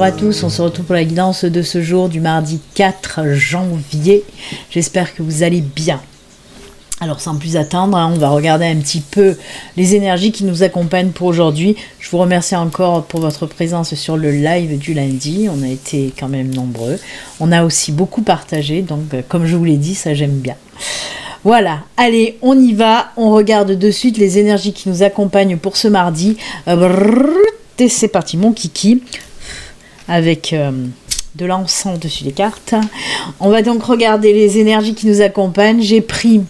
à tous, on se retrouve pour la guidance de ce jour du mardi 4 janvier. J'espère que vous allez bien. Alors sans plus attendre, on va regarder un petit peu les énergies qui nous accompagnent pour aujourd'hui. Je vous remercie encore pour votre présence sur le live du lundi. On a été quand même nombreux. On a aussi beaucoup partagé, donc comme je vous l'ai dit, ça j'aime bien. Voilà, allez, on y va. On regarde de suite les énergies qui nous accompagnent pour ce mardi. Et c'est parti, mon kiki, avec de l'encens dessus des cartes. On va donc regarder les énergies qui nous accompagnent. J'ai pris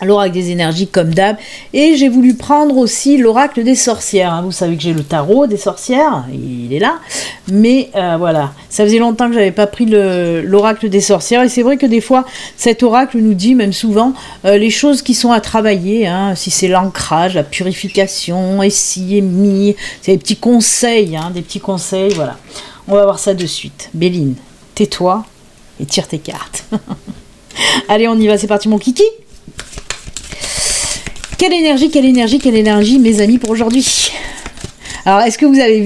l'oracle des énergies comme d'hab, et j'ai voulu prendre aussi l'oracle des sorcières. Vous savez que j'ai le tarot des sorcières, il est là, mais voilà, ça faisait longtemps que j'avais pas pris l'oracle des sorcières, et c'est vrai que des fois, cet oracle nous dit, même souvent, les choses qui sont à travailler, si c'est l'ancrage, la purification, et si, et mi, c'est des petits conseils, voilà. On va voir ça de suite. Béline, tais-toi, et tire tes cartes. Allez, on y va, c'est parti mon kiki. Quelle énergie, mes amis, pour aujourd'hui. Alors, est-ce que vous avez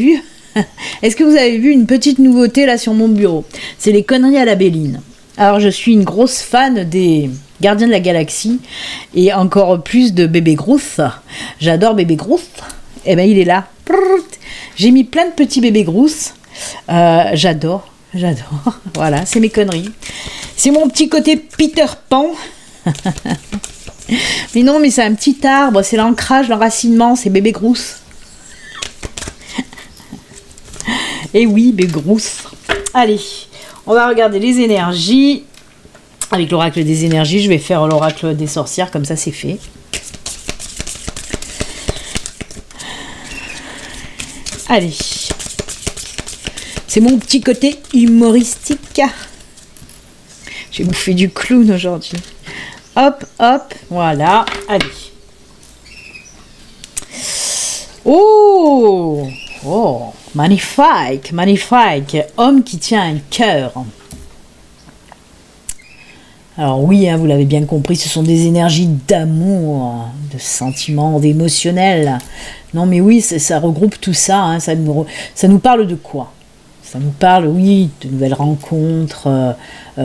vu une petite nouveauté là sur mon bureau? C'est les conneries à la Béline. Alors, je suis une grosse fan des Gardiens de la Galaxie et encore plus de Bébé Groot. J'adore Bébé Groot. Eh ben, il est là. J'ai mis plein de petits bébés Groot. J'adore. Voilà, c'est mes conneries. C'est mon petit côté Peter Pan. Mais non, mais c'est un petit arbre, c'est l'ancrage, l'enracinement, c'est bébé Groot. Et oui, bébé Groot. Allez, on va regarder les énergies. Avec l'oracle des énergies, je vais faire l'oracle des sorcières, comme ça c'est fait. Allez. C'est mon petit côté humoristique. J'ai bouffé du clown aujourd'hui. Hop, hop, voilà, allez. Oh, magnifique. Homme qui tient un cœur. Alors oui, vous l'avez bien compris, ce sont des énergies d'amour, de sentiments, d'émotionnel. Non mais oui, ça regroupe tout ça, ça nous parle de quoi? Ça nous parle, oui, de nouvelles rencontres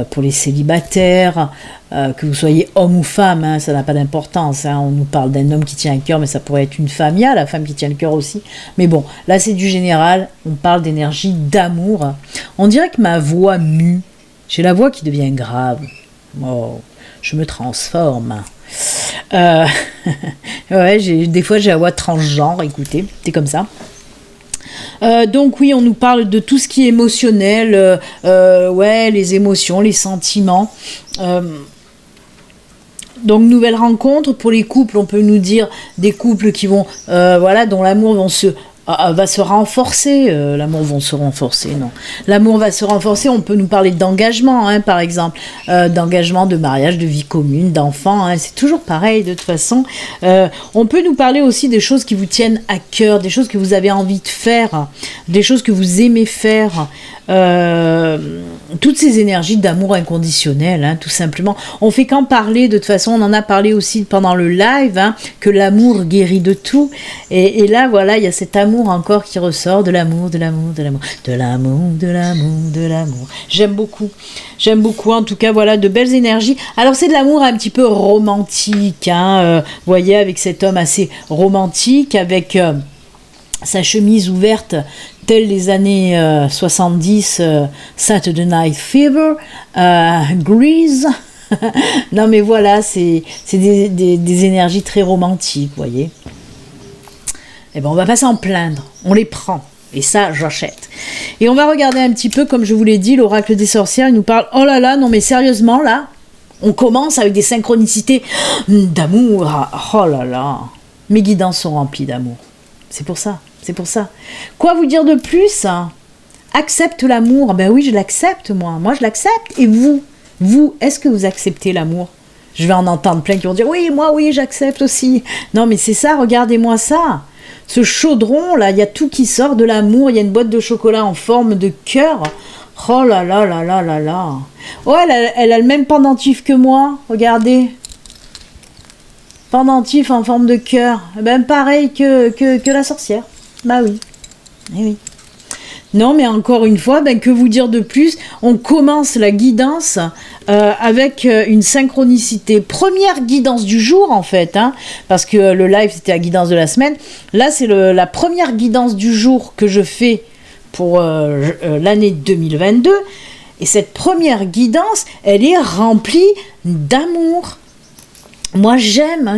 pour les célibataires, que vous soyez homme ou femme, ça n'a pas d'importance. On nous parle d'un homme qui tient un cœur, mais ça pourrait être une femme. Il y a la femme qui tient le cœur aussi. Mais bon, là c'est du général, on parle d'énergie d'amour. On dirait que ma voix mue. J'ai la voix qui devient grave. Oh, je me transforme. Ouais, des fois j'ai la voix transgenre, écoutez, c'est comme ça. Donc oui, on nous parle de tout ce qui est émotionnel, les émotions, les sentiments. Donc nouvelle rencontre pour les couples, on peut nous dire des couples qui vont, dont l'amour va se renforcer. L'amour va se renforcer, non. L'amour va se renforcer, on peut nous parler d'engagement, par exemple, d'engagement, de mariage, de vie commune, d'enfants, c'est toujours pareil de toute façon. On peut nous parler aussi des choses qui vous tiennent à cœur, des choses que vous avez envie de faire, des choses que vous aimez faire. Toutes ces énergies d'amour inconditionnel, tout simplement. On fait qu'en parler, de toute façon, on en a parlé aussi pendant le live, que l'amour guérit de tout. Et là, voilà, il y a cet amour encore qui ressort, de l'amour. J'aime beaucoup, en tout cas, voilà, de belles énergies. Alors, c'est de l'amour un petit peu romantique, vous voyez, avec cet homme assez romantique, avec sa chemise ouverte, telle les années 70, Saturday Night Fever, Grease. Non mais voilà, c'est des énergies très romantiques, vous voyez. Eh ben on va pas s'en plaindre, on les prend. Et ça, j'achète. Et on va regarder un petit peu, comme je vous l'ai dit, l'oracle des sorcières, il nous parle, oh là là, non mais sérieusement, là, on commence avec des synchronicités d'amour. Oh là là, mes guidances sont remplies d'amour. C'est pour ça. Quoi vous dire de plus? Accepte l'amour. Ben oui, je l'accepte, moi. Moi, je l'accepte. Et vous, est-ce que vous acceptez l'amour? Je vais en entendre plein qui vont dire, oui, moi, oui, j'accepte aussi. Non, mais c'est ça, regardez-moi ça. Ce chaudron, là, il y a tout qui sort de l'amour. Il y a une boîte de chocolat en forme de cœur. Oh là là là là là là. Oh, elle a le même pendentif que moi. Regardez. Pendentif en forme de cœur. Ben pareil que la sorcière. Bah oui. Eh oui. Non, mais encore une fois, ben, que vous dire de plus? On commence la guidance avec une synchronicité. Première guidance du jour, en fait, hein, parce que le live, c'était la guidance de la semaine. Là, c'est la première guidance du jour que je fais pour l'année 2022. Et cette première guidance, elle est remplie d'amour. Moi, j'aime.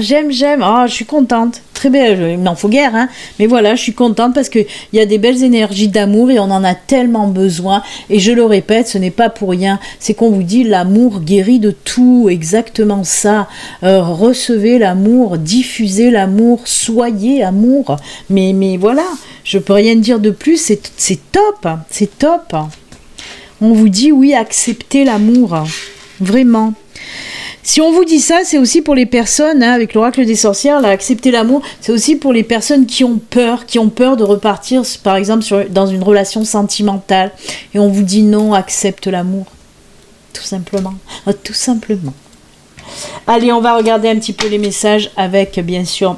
Ah, je suis contente. Très belle. Il m'en faut guère, hein. Mais voilà, je suis contente parce qu'il y a des belles énergies d'amour et on en a tellement besoin. Et je le répète, ce n'est pas pour rien. C'est qu'on vous dit l'amour guérit de tout. Exactement ça. Recevez l'amour, diffusez l'amour, soyez amour. Mais voilà, je peux rien dire de plus. C'est top. C'est top. On vous dit oui, acceptez l'amour. Vraiment. Si on vous dit ça, c'est aussi pour les personnes, hein, avec l'oracle des sorcières, là, accepter l'amour, c'est aussi pour les personnes qui ont peur de repartir, par exemple, dans une relation sentimentale. Et on vous dit non, accepte l'amour. Tout simplement. Tout simplement. Allez, on va regarder un petit peu les messages avec, bien sûr,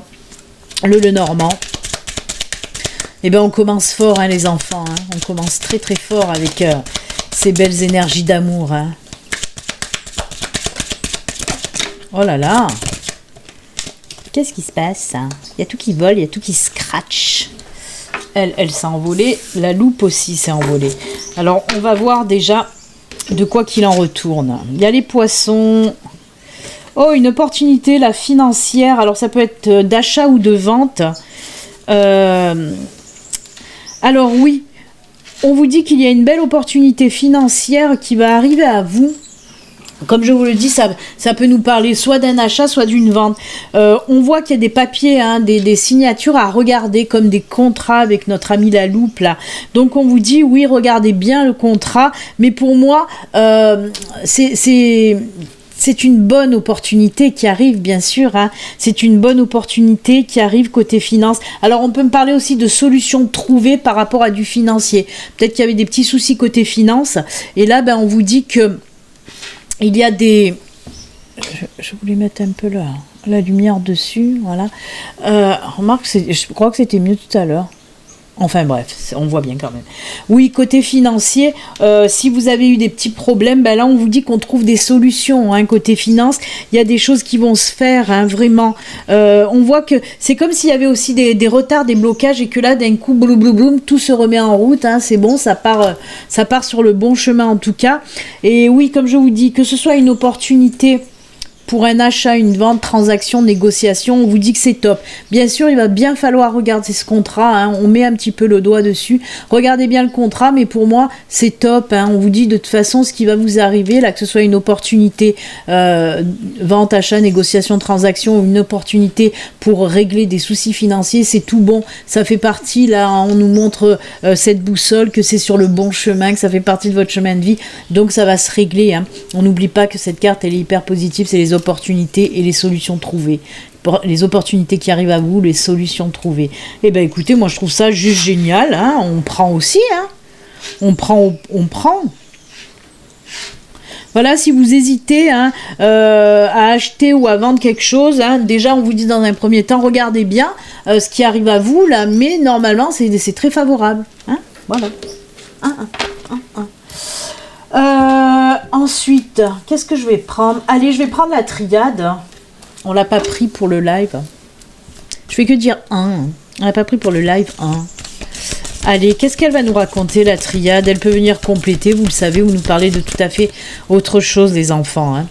le Lenormand. Eh bien, on commence fort, hein, les enfants. Hein. On commence très, très fort avec ces belles énergies d'amour, hein. Oh là là! Qu'est-ce qui se passe? Il y a tout qui vole, il y a tout qui scratch. Elle s'est envolée. La loupe aussi s'est envolée. Alors, on va voir déjà de quoi qu'il en retourne. Il y a les poissons. Oh, une opportunité, la financière. Alors, ça peut être d'achat ou de vente. Alors, oui. On vous dit qu'il y a une belle opportunité financière qui va arriver à vous. Comme je vous le dis, ça peut nous parler soit d'un achat, soit d'une vente. On voit qu'il y a des papiers, hein, des signatures à regarder comme des contrats avec notre ami la loupe là. Donc on vous dit oui, regardez bien le contrat. Mais pour moi, c'est une bonne opportunité qui arrive, bien sûr. Hein. C'est une bonne opportunité qui arrive côté finance. Alors, on peut me parler aussi de solutions trouvées par rapport à du financier. Peut-être qu'il y avait des petits soucis côté finance. Et là, ben, on vous dit que il y a des... Je voulais mettre un peu la lumière dessus, voilà. Remarque, je crois que c'était mieux tout à l'heure. Enfin bref, on voit bien quand même. Oui, côté financier, si vous avez eu des petits problèmes, ben là on vous dit qu'on trouve des solutions. Hein, côté finance, il y a des choses qui vont se faire, hein, vraiment. On voit que c'est comme s'il y avait aussi des retards, des blocages, et que là d'un coup, bloum, bloum, bloum, tout se remet en route. Hein, c'est bon, ça part sur le bon chemin en tout cas. Et oui, comme je vous dis, que ce soit une opportunité pour un achat, une vente, transaction, négociation, on vous dit que c'est top. Bien sûr, il va bien falloir regarder ce contrat, hein, on met un petit peu le doigt dessus. Regardez bien le contrat, mais pour moi, c'est top. Hein, on vous dit de toute façon ce qui va vous arriver, là, que ce soit une opportunité, vente, achat, négociation, transaction, ou une opportunité pour régler des soucis financiers, c'est tout bon. Ça fait partie, là, on nous montre cette boussole, que c'est sur le bon chemin, que ça fait partie de votre chemin de vie, donc ça va se régler. Hein. On n'oublie pas que cette carte, elle est hyper positive, c'est les opportunités et les solutions trouvées. Les opportunités qui arrivent à vous, les solutions trouvées. Eh bien écoutez, moi je trouve ça juste génial. Hein. On prend aussi. Hein. On prend. Voilà, si vous hésitez, hein, à acheter ou à vendre quelque chose, hein, déjà on vous dit dans un premier temps, regardez bien ce qui arrive à vous, là, mais normalement c'est très favorable. Hein. Voilà. Ensuite, qu'est-ce que je vais prendre? Allez, je vais prendre la triade. On l'a pas pris pour le live. Je fais que dire 1. On l'a pas pris pour le live 1. Allez, qu'est-ce qu'elle va nous raconter, la triade? Elle peut venir compléter, vous le savez, ou nous parler de tout à fait autre chose, les enfants. Hein.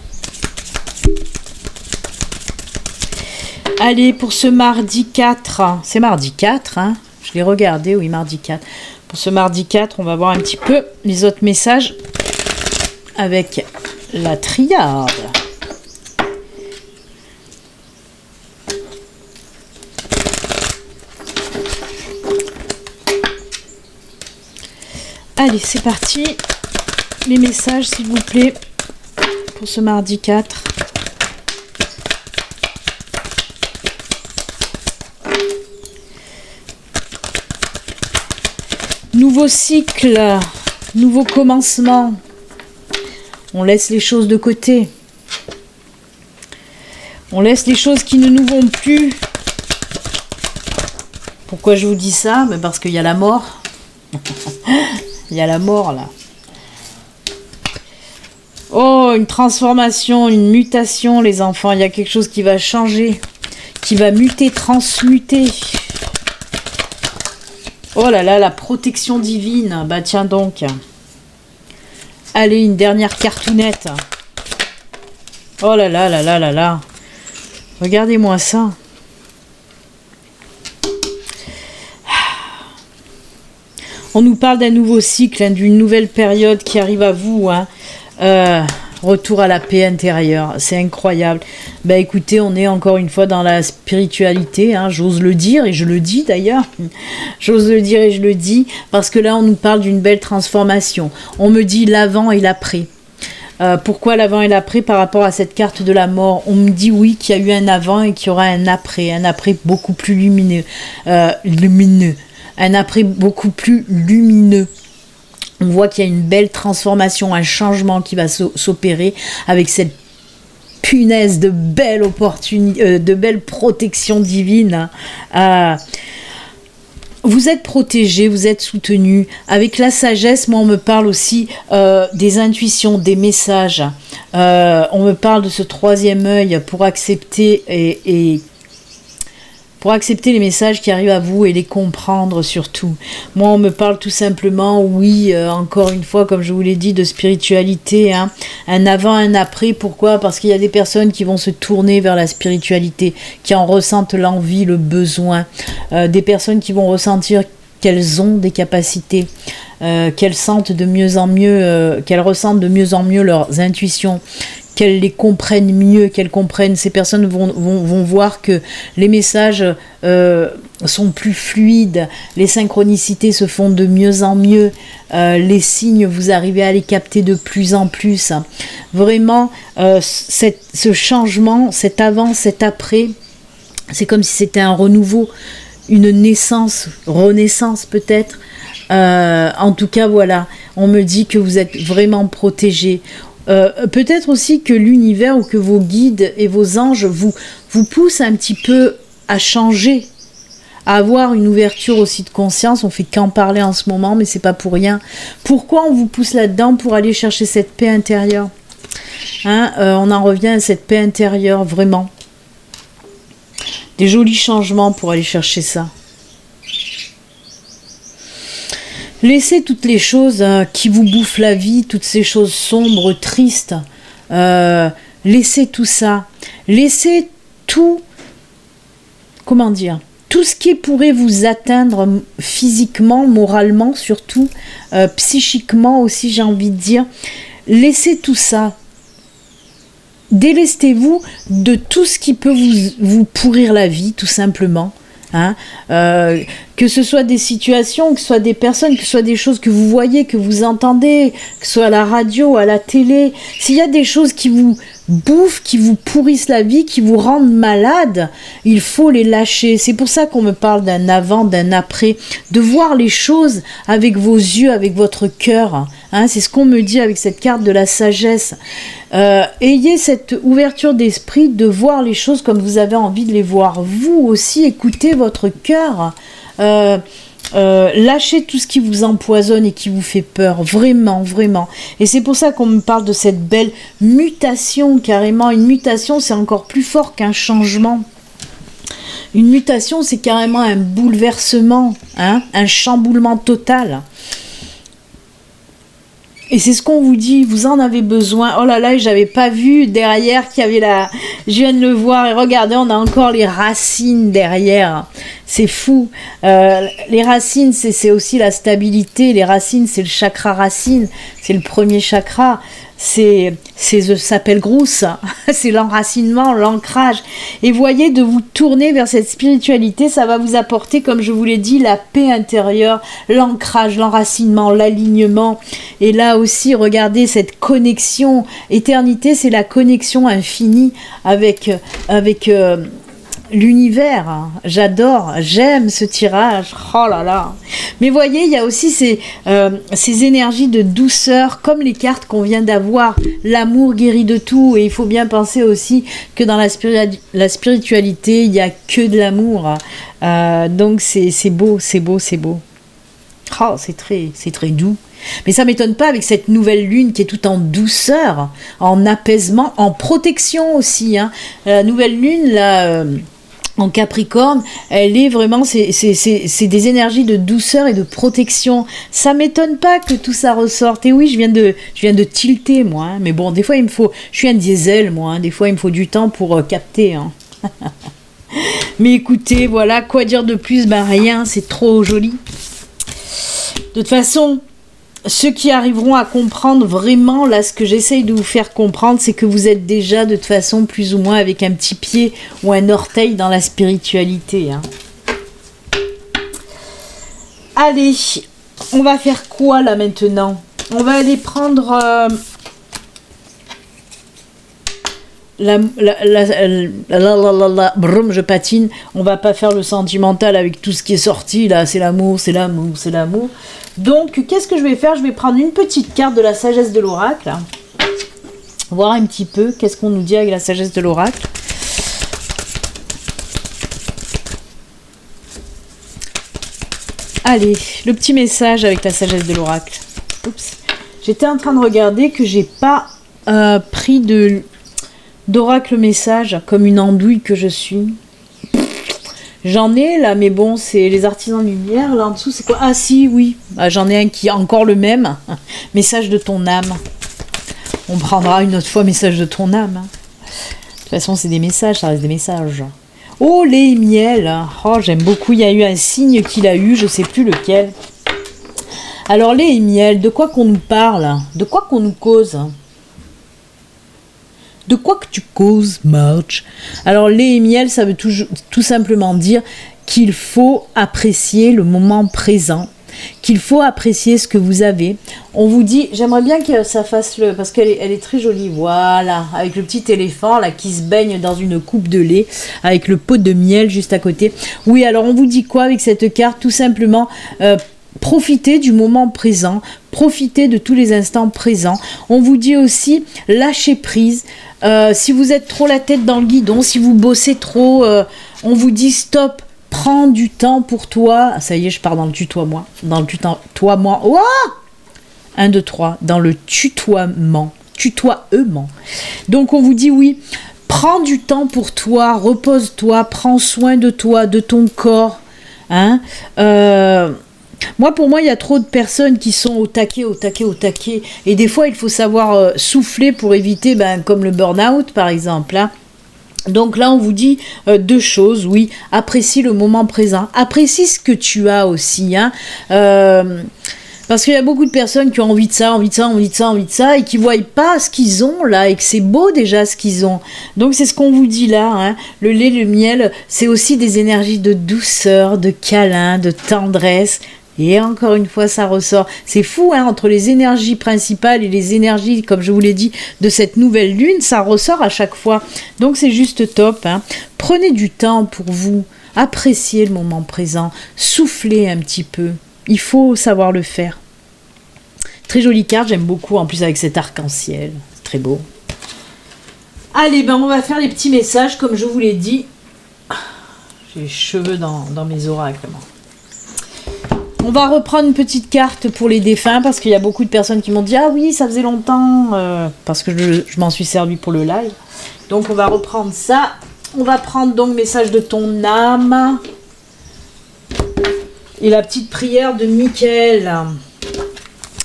Allez, pour ce mardi 4. C'est mardi 4, hein? Je l'ai regardé, oui, mardi 4. Pour ce mardi 4, on va voir un petit peu les autres messages avec la triade. Allez, c'est parti. Les messages, s'il vous plaît, pour ce mardi 4. Nouveau cycle, nouveau commencement. On laisse les choses de côté. On laisse les choses qui ne nous vont plus. Pourquoi je vous dis ça? Parce qu'il y a la mort. Il y a la mort là. Oh, une transformation, une mutation, les enfants. Il y a quelque chose qui va changer, qui va muter, transmuter. Oh là là, la protection divine. Bah tiens donc. Allez, une dernière cartounette. Oh là là là là là là. Regardez-moi ça. On nous parle d'un nouveau cycle, hein, d'une nouvelle période qui arrive à vous, hein. Retour à la paix intérieure, c'est incroyable. Bah écoutez, on est encore une fois dans la spiritualité, hein, j'ose le dire et je le dis d'ailleurs. J'ose le dire et je le dis parce que là on nous parle d'une belle transformation. On me dit l'avant et l'après. Pourquoi l'avant et l'après par rapport à cette carte de la mort? On me dit oui qu'il y a eu un avant et qu'il y aura un après beaucoup plus lumineux, un après beaucoup plus lumineux. On voit qu'il y a une belle transformation, un changement qui va s'opérer avec cette punaise de belle opportunité, de belle protection divine. Vous êtes protégé, vous êtes soutenu. Avec la sagesse, moi on me parle aussi des intuitions, des messages. On me parle de ce troisième œil pour accepter pour accepter les messages qui arrivent à vous et les comprendre surtout. Moi, on me parle tout simplement, oui, encore une fois, comme je vous l'ai dit, de spiritualité, hein, un avant, un après. Pourquoi? Parce qu'il y a des personnes qui vont se tourner vers la spiritualité, qui en ressentent l'envie, le besoin. Des personnes qui vont ressentir qu'elles ont des capacités, qu'elles sentent de mieux en mieux, qu'elles ressentent de mieux en mieux leurs intuitions, qu'elles les comprennent mieux, qu'elles comprennent. Ces personnes vont voir que les messages sont plus fluides, les synchronicités se font de mieux en mieux, les signes, vous arrivez à les capter de plus en plus. Vraiment, ce changement, cet avant, cet après, c'est comme si c'était un renouveau, une naissance, renaissance peut-être. En tout cas, voilà, on me dit que vous êtes vraiment protégés. Peut-être aussi que l'univers ou que vos guides et vos anges vous poussent un petit peu à changer, à avoir une ouverture aussi de conscience. On fait qu'en parler en ce moment, mais c'est pas pour rien. Pourquoi on vous pousse là-dedans? Pour aller chercher cette paix intérieure, hein, on en revient à cette paix intérieure, vraiment. Des jolis changements pour aller chercher ça. Laissez toutes les choses qui vous bouffent la vie, toutes ces choses sombres, tristes. Laissez tout ça. Laissez tout, comment dire, tout ce qui pourrait vous atteindre physiquement, moralement surtout, psychiquement aussi, j'ai envie de dire. Laissez tout ça. Délestez-vous de tout ce qui peut vous pourrir la vie, tout simplement. Hein, que ce soit des situations, que ce soit des personnes, que ce soit des choses que vous voyez, que vous entendez, que ce soit à la radio, à la télé. S'il y a des choses qui vous bouffent, qui vous pourrissent la vie, qui vous rendent malade, il faut les lâcher. C'est pour ça qu'on me parle d'un avant, d'un après, de voir les choses avec vos yeux, avec votre cœur. Hein, c'est ce qu'on me dit avec cette carte de la sagesse. Ayez cette ouverture d'esprit de voir les choses comme vous avez envie de les voir. Vous aussi, écoutez votre cœur. Lâchez tout ce qui vous empoisonne et qui vous fait peur, vraiment, vraiment. Et c'est pour ça qu'on me parle de cette belle mutation, carrément. Une mutation, c'est encore plus fort qu'un changement. Une mutation, c'est carrément un bouleversement, hein, un chamboulement total. Et c'est ce qu'on vous dit, vous en avez besoin. Oh là là, j'avais pas vu derrière qu'il y avait la... Je viens de le voir et regardez, on a encore les racines derrière. C'est fou. Les racines, c'est aussi la stabilité. Les racines, c'est le chakra racine. C'est le premier chakra. Ça s'appelle Grousse. C'est l'enracinement, l'ancrage. Et voyez, de vous tourner vers cette spiritualité, ça va vous apporter, comme je vous l'ai dit, la paix intérieure, l'ancrage, l'enracinement, l'alignement. Et là aussi, regardez cette connexion. Éternité, c'est la connexion infinie avec l'univers. J'adore, j'aime ce tirage. Oh là là. Mais voyez, il y a aussi ces énergies de douceur, comme les cartes qu'on vient d'avoir. L'amour guérit de tout. Et il faut bien penser aussi que dans la spiritualité, il n'y a que de l'amour. Donc c'est beau, c'est beau, c'est beau. Oh, c'est très doux. Mais ça m'étonne pas avec cette nouvelle lune qui est toute en douceur, en apaisement, en protection aussi. Hein. La nouvelle lune, là, en Capricorne, elle est vraiment, c'est des énergies de douceur et de protection. Ça m'étonne pas que tout ça ressorte. Et oui, je viens de tilter, moi. Hein. Mais bon, des fois, je suis un diesel, moi. Hein. Des fois, il me faut du temps pour capter. Hein. Mais écoutez, voilà, quoi dire de plus? Ben rien, c'est trop joli. De toute façon, ceux qui arriveront à comprendre vraiment, là, ce que j'essaye de vous faire comprendre, c'est que vous êtes déjà, de toute façon, plus ou moins avec un petit pied ou un orteil dans la spiritualité. Hein. Allez, on va faire quoi, là, maintenant? On va aller prendre... Brum, je patine. On va pas faire le sentimental avec tout ce qui est sorti là. C'est l'amour, c'est l'amour, c'est l'amour. Donc, qu'est-ce que je vais faire? Je vais prendre une petite carte de la sagesse de l'oracle. Voir un petit peu qu'est-ce qu'on nous dit avec la sagesse de l'oracle. Allez, le petit message avec la sagesse de l'oracle. Oups. J'étais en train de regarder que j'ai pas pris d'oracle message, comme une andouille que je suis. J'en ai là, mais bon, c'est les artisans de lumière. Là en dessous, c'est quoi? Ah si, oui. Ah, j'en ai un qui est encore le même. Message de ton âme. On prendra une autre fois message de ton âme. De toute façon, c'est des messages, ça reste des messages. Oh, lait et miel. Oh, j'aime beaucoup. Il y a eu un signe qu'il a eu, je sais plus lequel. Alors, lait et miel, de quoi qu'on nous parle? De quoi qu'on nous cause? De quoi que tu causes, Marge? Alors, lait et miel, ça veut tout simplement dire qu'il faut apprécier le moment présent, qu'il faut apprécier ce que vous avez. On vous dit, j'aimerais bien que ça fasse le... Parce qu'elle est très jolie, voilà, avec le petit éléphant là qui se baigne dans une coupe de lait, avec le pot de miel juste à côté. Oui, alors on vous dit quoi avec cette carte? Tout simplement... profitez du moment présent, profitez de tous les instants présents. On vous dit aussi, lâchez prise. Si vous êtes trop la tête dans le guidon, si vous bossez trop, on vous dit stop, prends du temps pour toi. Ça y est, je pars dans le tutoiement. Dans le tutoiement. Oh 1, 2, 3. Dans le tutoiement. Tutoiement. Donc, on vous dit oui, prends du temps pour toi, repose-toi, prends soin de toi, de ton corps. Hein pour moi, il y a trop de personnes qui sont au taquet. Et des fois, il faut savoir souffler pour éviter, comme le burn-out, par exemple. Hein. Donc là, on vous dit deux choses. Oui, apprécie le moment présent. Apprécie ce que tu as aussi. Hein. Parce qu'il y a beaucoup de personnes qui ont envie de ça, et qui ne voient pas ce qu'ils ont là, et que c'est beau déjà ce qu'ils ont. Donc c'est ce qu'on vous dit là. Hein. Le lait, le miel, c'est aussi des énergies de douceur, de câlin, de tendresse. Et encore une fois, ça ressort. C'est fou, hein, entre les énergies principales et les énergies, comme je vous l'ai dit, de cette nouvelle lune, ça ressort à chaque fois. Donc c'est juste top. Hein. Prenez du temps pour vous, appréciez le moment présent, soufflez un petit peu. Il faut savoir le faire. Très jolie carte, j'aime beaucoup, en plus avec cet arc-en-ciel. C'est très beau. Allez, on va faire les petits messages, comme je vous l'ai dit. J'ai les cheveux dans mes oracles. On va reprendre une petite carte pour les défunts, parce qu'il y a beaucoup de personnes qui m'ont dit « Ah oui, ça faisait longtemps parce que je m'en suis servi pour le live. Donc on va reprendre ça. On va prendre donc message de ton âme. Et la petite prière de Michael.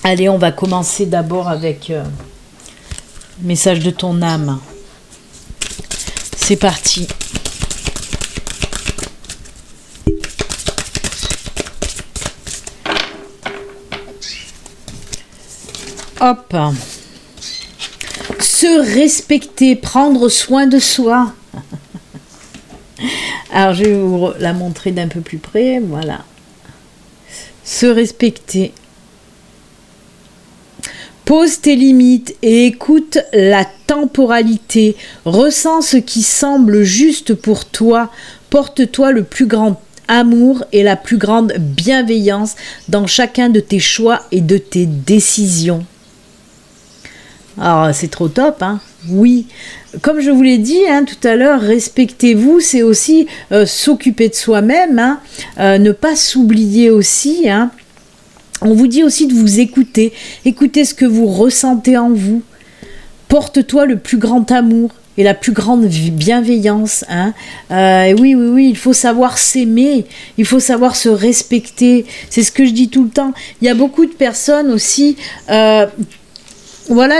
Allez, on va commencer d'abord avec message de ton âme. C'est parti. Hop. Se respecter, prendre soin de soi. Alors, je vais vous la montrer d'un peu plus près. Voilà. Se respecter. Pose tes limites et écoute la temporalité. Ressens ce qui semble juste pour toi. Porte-toi le plus grand amour et la plus grande bienveillance dans chacun de tes choix et de tes décisions. Alors, c'est trop top, hein? Oui. Comme je vous l'ai dit tout à l'heure, respectez-vous, c'est aussi s'occuper de soi-même, hein? Ne pas s'oublier aussi, hein? On vous dit aussi de vous écouter. Écoutez ce que vous ressentez en vous. Porte-toi le plus grand amour et la plus grande bienveillance. Hein. Oui, il faut savoir s'aimer, il faut savoir se respecter. C'est ce que je dis tout le temps. Il y a beaucoup de personnes aussi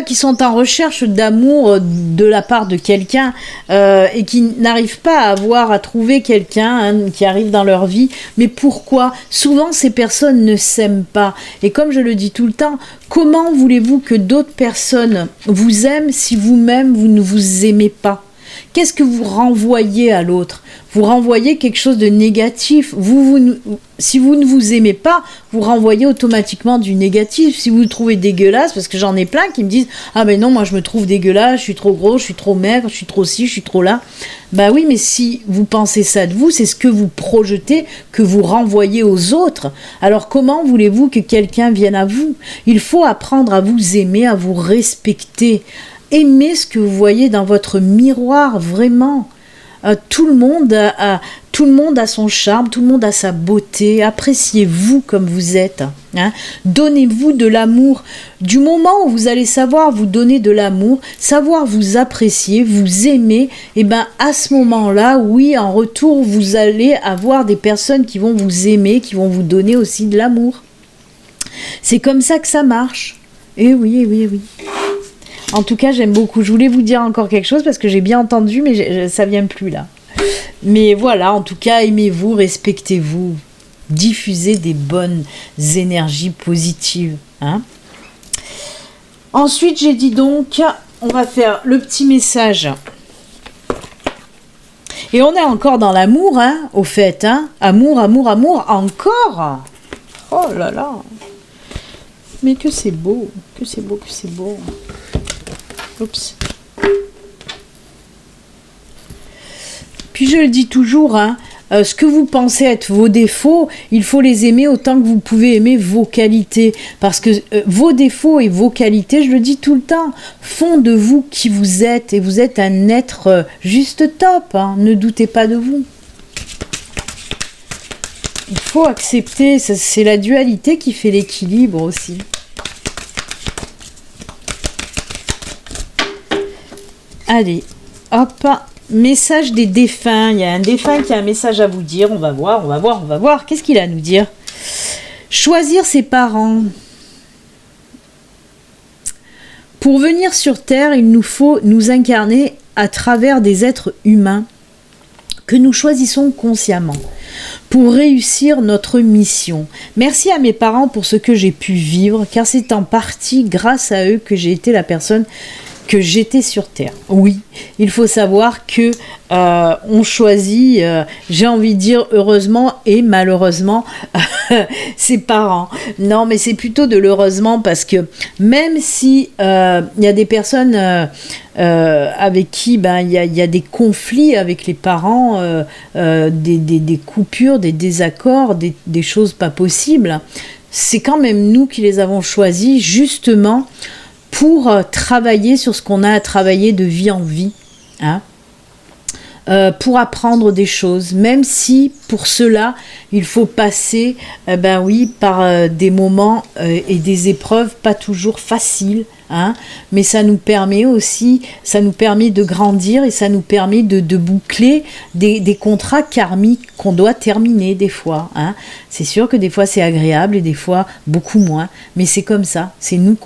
qui sont en recherche d'amour de la part de quelqu'un et qui n'arrivent pas à trouver quelqu'un qui arrive dans leur vie. Mais pourquoi ? Souvent, ces personnes ne s'aiment pas. Et comme je le dis tout le temps, comment voulez-vous que d'autres personnes vous aiment si vous-même, vous ne vous aimez pas ? Qu'est-ce que vous renvoyez à l'autre ? Vous renvoyez quelque chose de négatif. Si vous ne vous aimez pas, vous renvoyez automatiquement du négatif. Si vous vous trouvez dégueulasse, parce que j'en ai plein qui me disent « Ah mais non, moi je me trouve dégueulasse, je suis trop gros, je suis trop maigre, je suis trop ci, je suis trop là. » Bah oui, mais si vous pensez ça de vous, c'est ce que vous projetez, que vous renvoyez aux autres. Alors comment voulez-vous que quelqu'un vienne à vous ? Il faut apprendre à vous aimer, à vous respecter. Aimez ce que vous voyez dans votre miroir, vraiment. Tout le monde a son charme, tout le monde a sa beauté. Appréciez-vous comme vous êtes. Hein. Donnez-vous de l'amour. Du moment où vous allez savoir vous donner de l'amour, savoir vous apprécier, vous aimer, et ben à ce moment-là, oui, en retour, vous allez avoir des personnes qui vont vous aimer, qui vont vous donner aussi de l'amour. C'est comme ça que ça marche. Et oui. En tout cas, j'aime beaucoup. Je voulais vous dire encore quelque chose parce que j'ai bien entendu, mais ça vient plus là. Mais voilà, en tout cas, aimez-vous, respectez-vous. Diffusez des bonnes énergies positives. Hein. Ensuite, j'ai dit donc, on va faire le petit message. Et on est encore dans l'amour, hein, au fait. Hein. Amour, encore. Oh là là. Mais que c'est beau, que c'est beau. Oups. Puis je le dis toujours, hein, ce que vous pensez être vos défauts, il faut les aimer autant que vous pouvez aimer vos qualités. Parce que vos défauts et vos qualités, je le dis tout le temps, font de vous qui vous êtes. Et vous êtes un être juste top, hein, ne doutez pas de vous. Il faut accepter, c'est la dualité qui fait l'équilibre aussi. Allez, hop, message des défunts. Il y a un défunt qui a un message à vous dire. On va voir. Qu'est-ce qu'il a à nous dire ? Choisir ses parents. Pour venir sur Terre, il nous faut nous incarner à travers des êtres humains que nous choisissons consciemment pour réussir notre mission. Merci à mes parents pour ce que j'ai pu vivre, car c'est en partie grâce à eux que j'ai été la personne que j'étais sur Terre. Oui, il faut savoir que on choisit, j'ai envie de dire heureusement et malheureusement, ses parents. Non, mais c'est plutôt de l'heureusement parce que même si il y a des personnes avec qui il y a des conflits avec les parents, des coupures, des désaccords, des choses pas possibles, c'est quand même nous qui les avons choisis justement pour travailler sur ce qu'on a à travailler de vie en vie, hein, pour apprendre des choses, même si pour cela, il faut passer par des moments et des épreuves pas toujours faciles, hein, mais ça nous permet de grandir et ça nous permet de boucler des contrats karmiques qu'on doit terminer des fois. Hein. C'est sûr que des fois c'est agréable et des fois beaucoup moins, mais c'est comme ça, c'est nous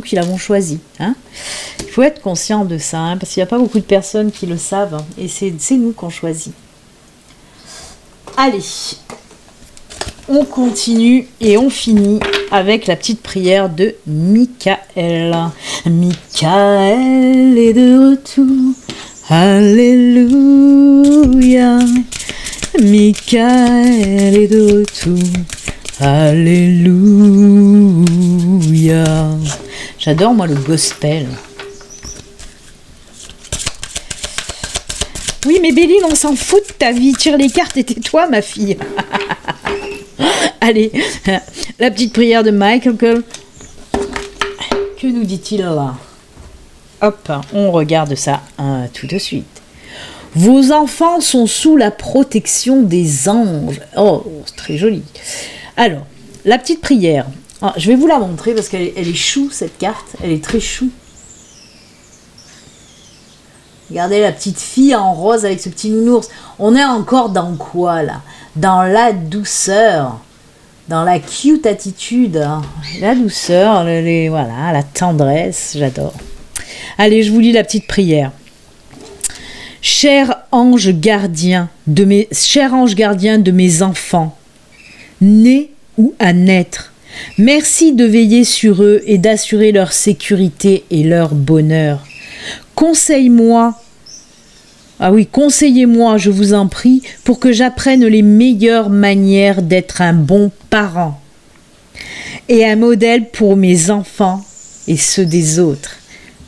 qui l'avons choisi. Hein. Il faut être conscient de ça, hein, parce qu'il n'y a pas beaucoup de personnes qui le savent, hein, et c'est nous qu'on choisit. Allez, on continue et on finit avec la petite prière de Michael. Michael est de retour, alléluia. Michael est de retour, alléluia. J'adore moi le gospel. Oui, mais Béline, on s'en fout de ta vie. Tire les cartes et tais-toi, ma fille. Allez, la petite prière de Michael. Que nous dit-il là ? Hop, on regarde ça tout de suite. Vos enfants sont sous la protection des anges. Oh, c'est très joli. Alors, la petite prière. Ah, je vais vous la montrer parce qu'elle est chou, cette carte. Elle est très chou. Regardez la petite fille en rose avec ce petit nounours. On est encore dans quoi là? Dans la douceur, dans la cute attitude, hein. La douceur, voilà, la tendresse, j'adore. Allez, je vous lis la petite prière. Cher ange gardien de mes enfants, nés ou à naître, merci de veiller sur eux et d'assurer leur sécurité et leur bonheur. Conseille-moi, conseillez-moi, je vous en prie, pour que j'apprenne les meilleures manières d'être un bon parent et un modèle pour mes enfants et ceux des autres.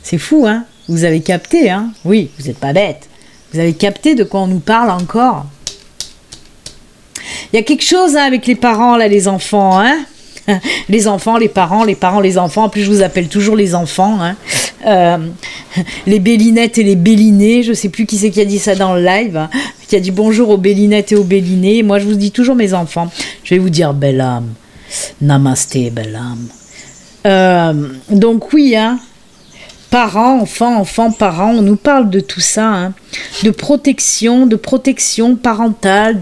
C'est fou, hein? Vous avez capté, hein? Oui, vous n'êtes pas bête. Vous avez capté de quoi on nous parle encore? Il y a quelque chose, hein, avec les parents, là, les enfants, hein? Les enfants, les parents, les enfants. En plus, je vous appelle toujours les enfants, hein. Les bélinettes et les bélinés. Je sais plus qui c'est qui a dit ça dans le live, hein, qui a dit bonjour aux bélinettes et aux bélinés. Moi, je vous dis toujours mes enfants. Je vais vous dire belle âme. Namasté, belle âme. Donc oui, hein. Parents, enfants, parents, on nous parle de tout ça, hein, de protection parentale,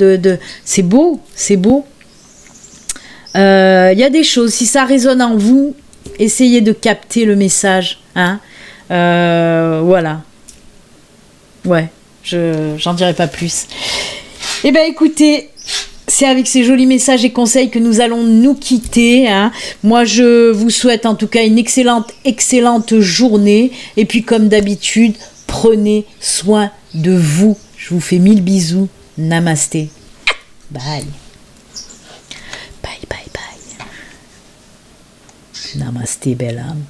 c'est beau, c'est beau. Il y a des choses, si ça résonne en vous, essayez de capter le message, hein. Voilà. Ouais, j'en dirai pas plus. Eh bien, écoutez, c'est avec ces jolis messages et conseils que nous allons nous quitter, hein. Moi, je vous souhaite en tout cas une excellente journée. Et puis, comme d'habitude, prenez soin de vous. Je vous fais 1000 bisous. Namasté. Bye. Bye, bye, bye. Namasté, belle âme.